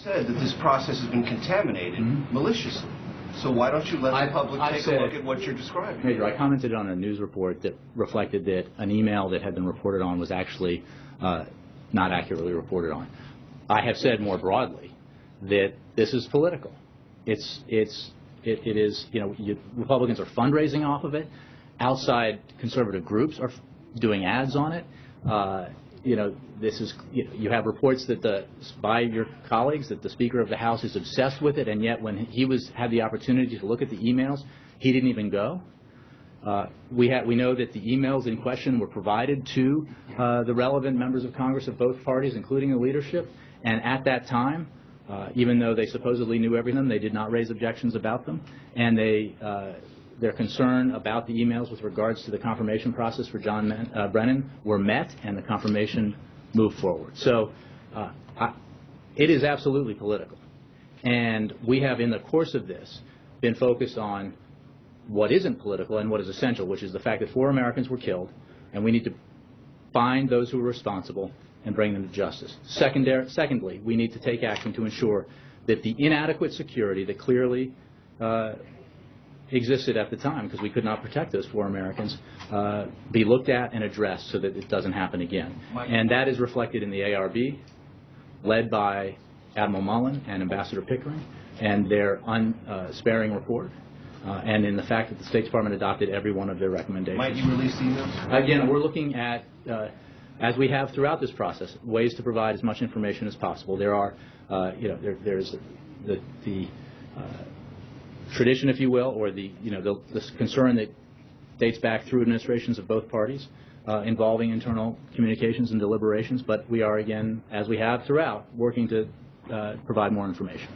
said that this process has been contaminated maliciously. So why don't you let the public take a look at what you're describing? Major, I commented on a news report that reflected that an email that had been reported on was actually not accurately reported on. I have said more broadly that this is political. It is, you know, Republicans are fundraising off of it. Outside conservative groups are doing ads on it. You know, this is, you have reports that by your colleagues that the Speaker of the House is obsessed with it, and yet when he had the opportunity to look at the emails, he didn't even go. We know that the emails in question were provided to the relevant members of Congress of both parties, including the leadership, and at that time, even though they supposedly knew everything, they did not raise objections about them, and their concern about the emails with regards to the confirmation process for John Brennan were met, and the confirmation moved forward. So it is absolutely political. And we have, in the course of this, been focused on what isn't political and what is essential, which is the fact that 4 Americans were killed, and we need to find those who are responsible and bring them to justice. Secondly, we need to take action to ensure that the inadequate security that clearly existed at the time, because we could not protect those 4 Americans, be looked at and addressed so that it doesn't happen again. And that is reflected in the ARB, led by Admiral Mullen and Ambassador Pickering, and their unsparing report, and in the fact that the State Department adopted every one of their recommendations. Might you release the emails? Again, we're looking at, as we have throughout this process, ways to provide as much information as possible. There are, there's the tradition, if you will, or the concern that dates back through administrations of both parties involving internal communications and deliberations. But we are, again, as we have throughout, working to provide more information.